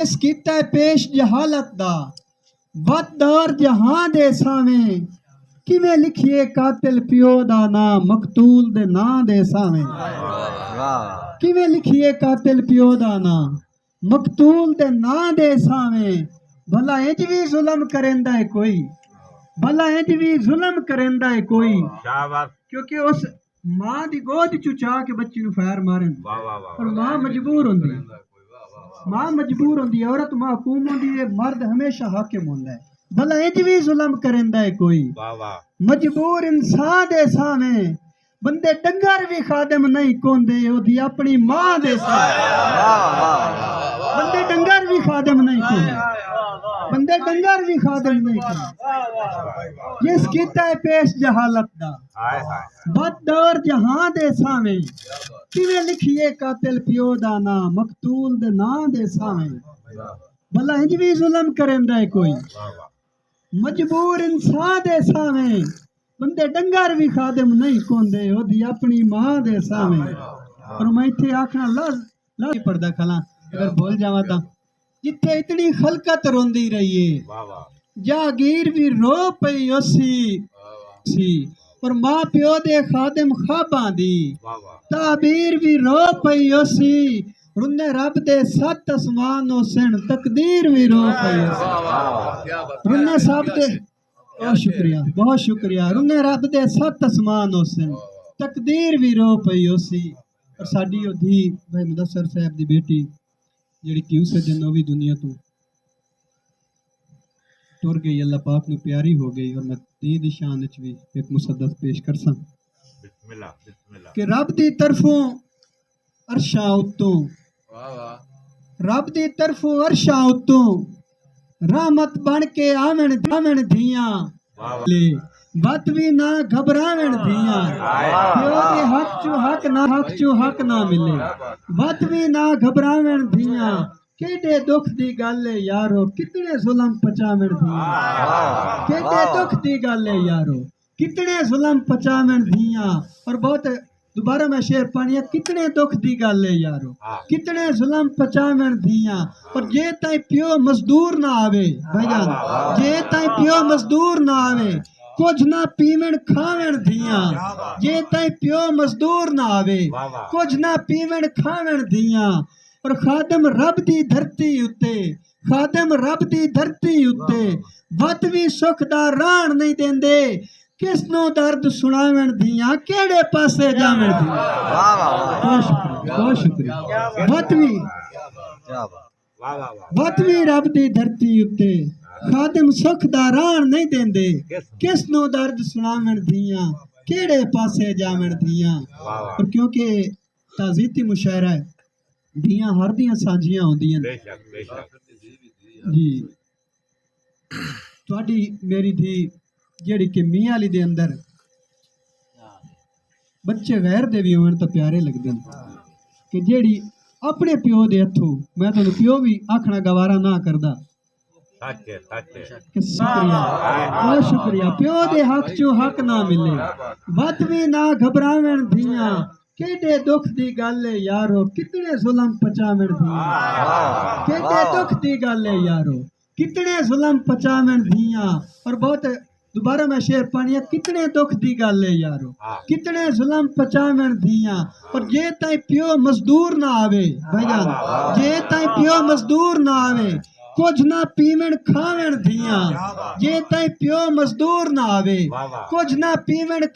इस कीता पेश जहालत दा वतदार जहां दे सावें किवें लिखिए कातिल पियो दा नाम मकतूल दे नां दे सावें किवें लिखिए कातिल पियो दा नाम मकतूल दे नां दे सावें भला इंज भी जुल्म करेंदा है कोई भला इंज भी जुल्म करेंदा है कोई क्योंकि उस मां दी गोद चुचा के बच्ची नु फैर मारन और मां मजबूर होंदी मां मजबूर होंदी औरत महकूम होंदी है मर्द हमेशा हाकिम होंदा है भला इंज भी जुल्म करेंदा है कोई मजबूर इंसान दे सावें बंदे डंगर भी खादम नहीं कोंदे ओदी अपनी मां दे सावें बंदे डंगर भी खादम नहीं कोंदे बंदे डंगर भी खादम नहीं कोंदे जिस कीता है पेश जहालत दा बददौर जहां दे सावें किवें लिखिए कातिल पियो दा नाम मकतूल दे नां दे सावें भला इंज भी जुल्म करेंदा है कोई मजबूर इंसान दे सावें बंदे डंगर भी खादम नहीं कोंदे ओदी अपनी मां दे सावें और मैं इत्थे आखना ला पड़दा खला अगर बोल जावा ता जिथे इतनी खलकत रोंदी रही है जागीर भी रो पई ओसी और मां प्यो दे खादिम खाबां दी ताबीर भी रो पई ओसी रुन्ने रब दे सत आसमान ओसन तकदीर भी रो पई ओसी रुन्ने सब दे बहुत शुक्रिया रुन्ने रब दे सत आसमान ओसन तकदीर भी रो पई ओसी और साडी ओधी भाई मुदस्सर साहब दी बेटी जेड़ी क्यों सजन नवी दुनिया तो टुर गई अल्लाह पाक नु प्यारी हो गई और मैं दी शान विच भी एक मुसद्दस पेश करसां बिस्मिल्लाह कि रब दी तरफों अरशा उत्तों रब दी तरफों अरशा उत्तों रहमत बन के आवन धियां ले बत भी ना घबरावन धियां प्यो दे हक चो हक ना मिले बत भी ना घबरावन धियां केडे दुख दी गल है यारो कितने जुल्म पचावन धियां केडे दुख दी गल है यारो कितने जुल्म पचावन धियां और बहुत दोबारा मैं शेर पानिया कितने दुख दी गल है यारो कितने जुल्म पचावन धियां और जे ताई प्यो मजदूर ना आवे भाईजान जे ताई प्यो मजदूर ना आवे कुछ ना पीवन खावन धियां जे ताई प्यो मजदूर ना आवे कुछ ना पीवन खावन धियां और खादम रब दी धरती उत्ते खादम रब दी धरती उत्ते वत भी सुख दा राण नहीं देंदे किसनो दर्द सुनावन धियां केड़े पासे जावन धियां बहुत शुक्रिया वत भी रब दी धरती उत्ते खादम सुख दा राण नहीं देंदे किसनो दर्द सुनावन धियां केड़े पासे जावन धियां और क्योंकि ताजीती मुशायरा है धियां हर दियां सांझियां होंदियां जी तुहाडी मेरी धी जेड़ी कि मियां अली दे अंदर बच्चे गैर दे भी होण तो प्यारे लगदे कि जेड़ी अपने प्यो दे हथों मैं तुहानू प्यो भी आखना गवारा ना करदा शुक्रिया बहुत शुक्रिया प्यो दे हक चो हक ना मिले वत भी ना घबरावन धियां केडे दुख दी गल है यारो कितने जुल्म पचावन धियां केडे दुख दी गल है यारो कितने जुल्म पचावन धियां और बहुत दोबारा मैं शेर पानिया कितने दुख दी गल है यारो कितने जुल्म पचावन धियां और जे ताई प्यो मजदूर ना आवे भाईजान जे ताई प्यो मजदूर ना आवे कुछ ना पीवन खावन धियां जे ताई प्यो मजदूर ना आवे कुछ ना पीवन